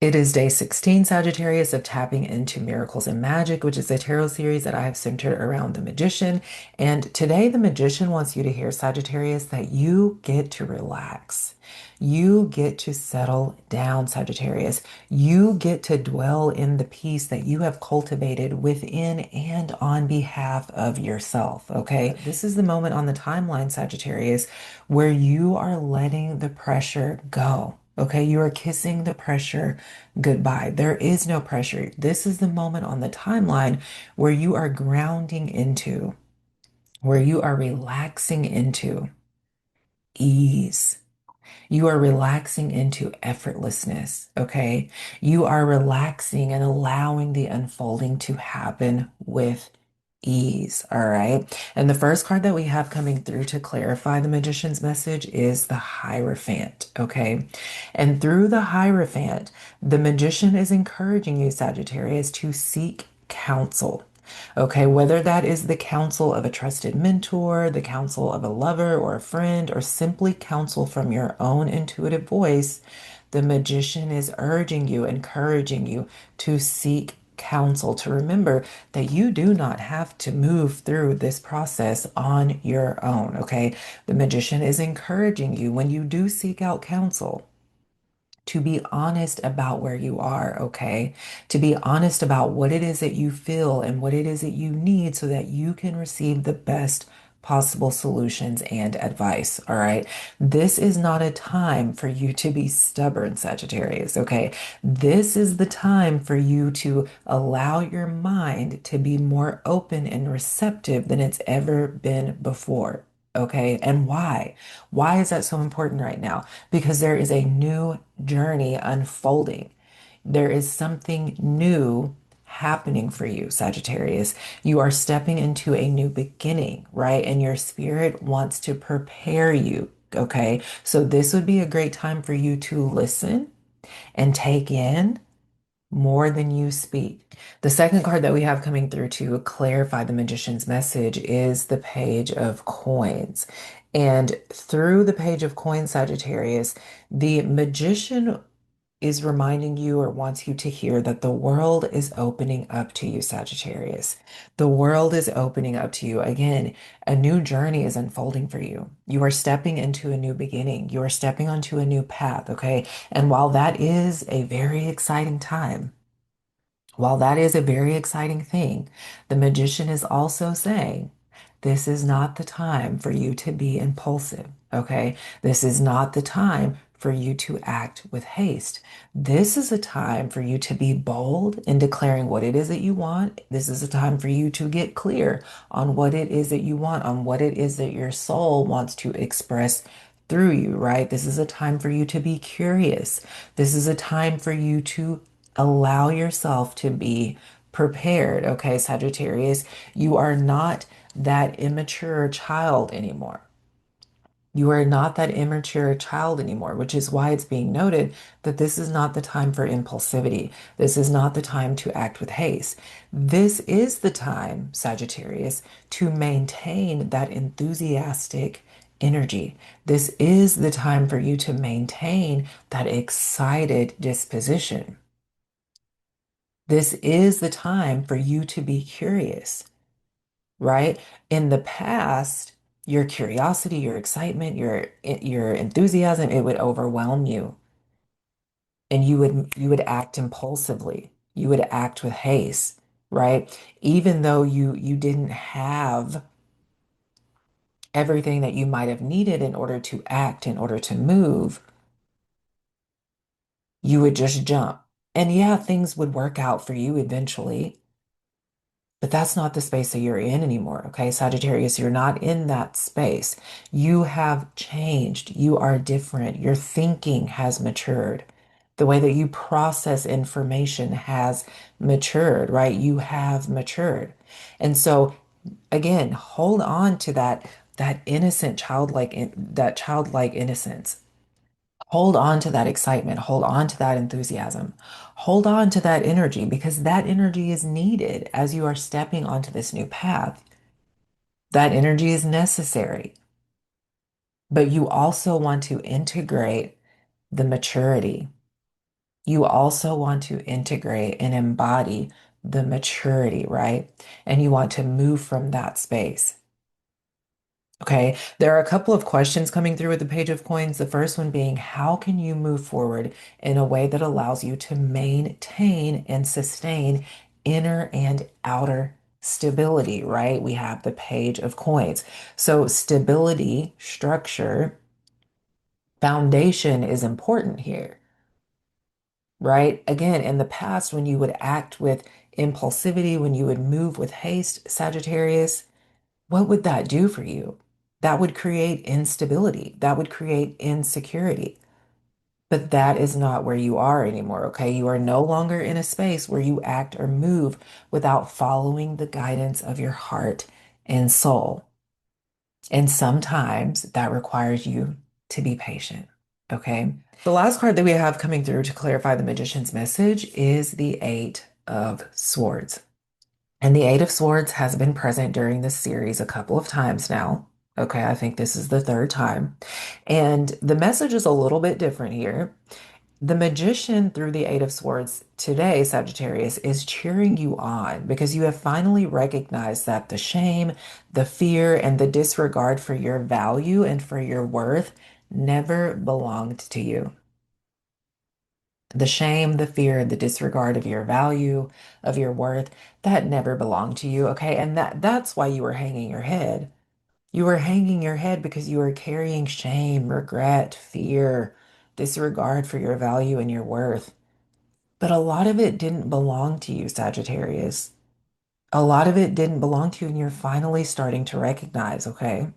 It is day 16, Sagittarius, of Tapping into Miracles and Magic, which is a tarot series that I have centered around the magician. And today, the magician wants you to hear, Sagittarius, that you get to relax. You get to settle down, Sagittarius. You get to dwell in the peace that you have cultivated within and on behalf of yourself. Okay. This is the moment on the timeline, Sagittarius, where you are letting the pressure go. Okay, you are kissing the pressure goodbye. There is no pressure. This is the moment on the timeline where you are grounding into, where you are relaxing into ease. You are relaxing into effortlessness, okay? You are relaxing and allowing the unfolding to happen with ease, all right? And the first card that we have coming through to clarify the magician's message is the Hierophant, okay? And through the Hierophant, the magician is encouraging you, Sagittarius, to seek counsel. Okay, whether that is the counsel of a trusted mentor, the counsel of a lover or a friend, or simply counsel from your own intuitive voice, the magician is urging you, encouraging you to seek counsel, to remember that you do not have to move through this process on your own. Okay, the magician is encouraging you when you do seek out counsel to be honest about where you are, okay? To be honest about what it is that you feel and what it is that you need so that you can receive the best possible solutions and advice, all right? This is not a time for you to be stubborn, Sagittarius, okay? This is the time for you to allow your mind to be more open and receptive than it's ever been before. Okay, and why? Why is that so important right now? Because there is a new journey unfolding. There is something new happening for you, Sagittarius. You are stepping into a new beginning, right? And your spirit wants to prepare you. Okay. So this would be a great time for you to listen and take in more than you speak. The second card that we have coming through to clarify the magician's message is the Page of Coins. And through the Page of Coins, Sagittarius, the magician is reminding you or wants you to hear that the world is opening up to you, Sagittarius. The world is opening up to you. Again, a new journey is unfolding for you. You are stepping into a new beginning. You are stepping onto a new path, okay? And while that is a very exciting time, while that is a very exciting thing, the magician is also saying, this is not the time for you to be impulsive, okay? This is not the time for you to act with haste. This is a time for you to be bold in declaring what it is that you want. This is a time for you to get clear on what it is that you want, on what it is that your soul wants to express through you, right? This is a time for you to be curious. This is a time for you to allow yourself to be prepared. Okay, Sagittarius, you are not that immature child anymore. You are not that immature child anymore, which is why it's being noted that this is not the time for impulsivity. This is not the time to act with haste. This is the time, Sagittarius, to maintain that enthusiastic energy. This is the time for you to maintain that excited disposition. This is the time for you to be curious, right? In the past, your curiosity, your excitement, your enthusiasm, it would overwhelm you and you would act impulsively. You would act with haste, right? Even though you didn't have everything that you might have needed in order to act, in order to move, you would just jump. And yeah, things would work out for you eventually. But that's not the space that you're in anymore, okay? Sagittarius, you're not in that space. You have changed. You are different. Your thinking has matured. The way that you process information has matured, right? You have matured. And so again, hold on to that innocent that childlike innocence. Hold on to that excitement. Hold on to that enthusiasm. Hold on to that energy because that energy is needed as you are stepping onto this new path. That energy is necessary, but you also want to integrate the maturity. You also want to integrate and embody the maturity, right? And you want to move from that space. Okay, there are a couple of questions coming through with the Page of Coins. The first one being, how can you move forward in a way that allows you to maintain and sustain inner and outer stability, right? We have the Page of Coins. So stability, structure, foundation is important here, right? Again, in the past, when you would act with impulsivity, when you would move with haste, Sagittarius, what would that do for you? That would create instability. That would create insecurity. But that is not where you are anymore, okay? You are no longer in a space where you act or move without following the guidance of your heart and soul. And sometimes that requires you to be patient, okay? The last card that we have coming through to clarify the magician's message is the Eight of Swords. And the Eight of Swords has been present during this series a couple of times now. Okay, I think this is the third time. And the message is a little bit different here. The magician through the Eight of Swords today, Sagittarius, is cheering you on because you have finally recognized that the shame, the fear, and the disregard for your value and for your worth never belonged to you. The shame, the fear, the disregard of your value, of your worth, that never belonged to you, okay? And that's why you were hanging your head. You were hanging your head because you were carrying shame, regret, fear, disregard for your value and your worth. But a lot of it didn't belong to you, Sagittarius. A lot of it didn't belong to you, and you're finally starting to recognize, okay?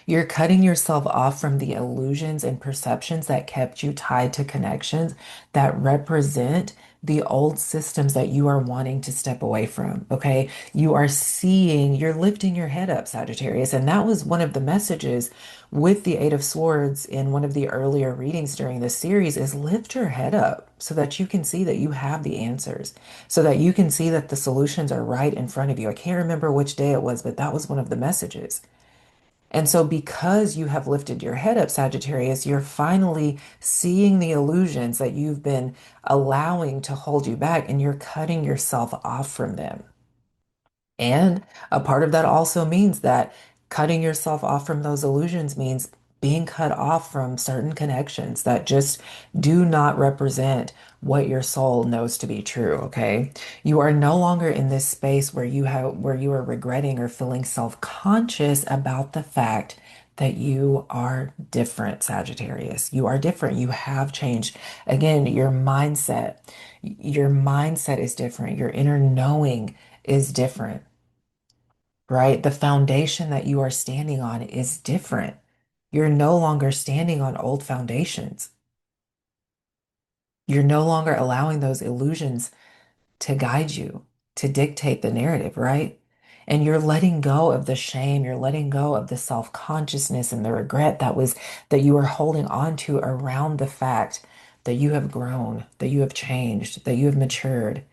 You're cutting yourself off from the illusions and perceptions that kept you tied to connections that represent the old systems that you are wanting to step away from. Okay. You are seeing, you're lifting your head up, Sagittarius. And that was one of the messages with the Eight of Swords in one of the earlier readings during this series is lift your head up so that you can see that you have the answers, so that you can see that the solutions are right in front of you. I can't remember which day it was, but that was one of the messages. And so, because you have lifted your head up, Sagittarius, you're finally seeing the illusions that you've been allowing to hold you back, and you're cutting yourself off from them. And a part of that also means that cutting yourself off from those illusions means being cut off from certain connections that just do not represent what your soul knows to be true, okay? You are no longer in this space where you are regretting or feeling self-conscious about the fact that you are different, Sagittarius. You are different. You have changed. Again, your mindset is different. Your inner knowing is different, right? The foundation that you are standing on is different. You're no longer standing on old foundations. You're no longer allowing those illusions to guide you, to dictate the narrative, right? And you're letting go of the shame, you're letting go of the self-consciousness and the regret that you were holding on to around the fact that you have grown, that you have changed, that you have matured,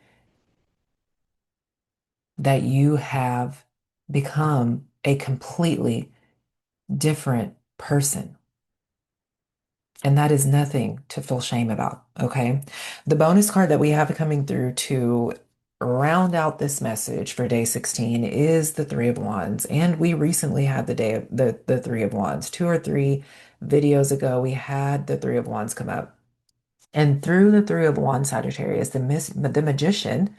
that you have become a completely different person. And that is nothing to feel shame about, okay? The bonus card that we have coming through to round out this message for day 16 is the Three of Wands. And we recently had the Three of Wands. 2 or 3 videos ago, we had the Three of Wands come up. And through the Three of Wands, Sagittarius, the magician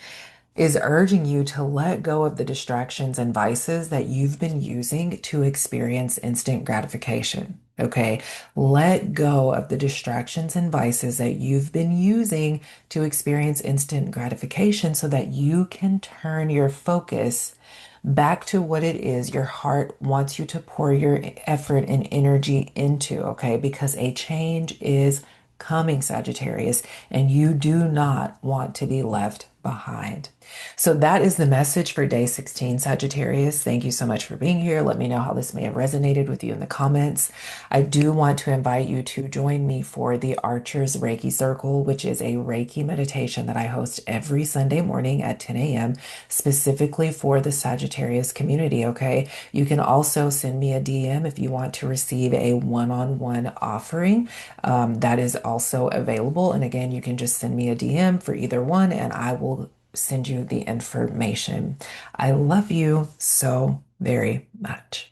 is urging you to let go of the distractions and vices that you've been using to experience instant gratification. Okay. Let go of the distractions and vices that you've been using to experience instant gratification so that you can turn your focus back to what it is your heart wants you to pour your effort and energy into. Okay. Because a change is coming, Sagittarius, and you do not want to be left behind. So that is the message for day 16, Sagittarius. Thank you so much for being here. Let me know how this may have resonated with you in the comments. I do want to invite you to join me for the Archer's Reiki Circle, which is a Reiki meditation that I host every Sunday morning at 10 a.m., specifically for the Sagittarius community. Okay. You can also send me a DM if you want to receive a one-on-one offering. That is also available. And again, you can just send me a DM for either one, and I will send you the information. I love you so very much.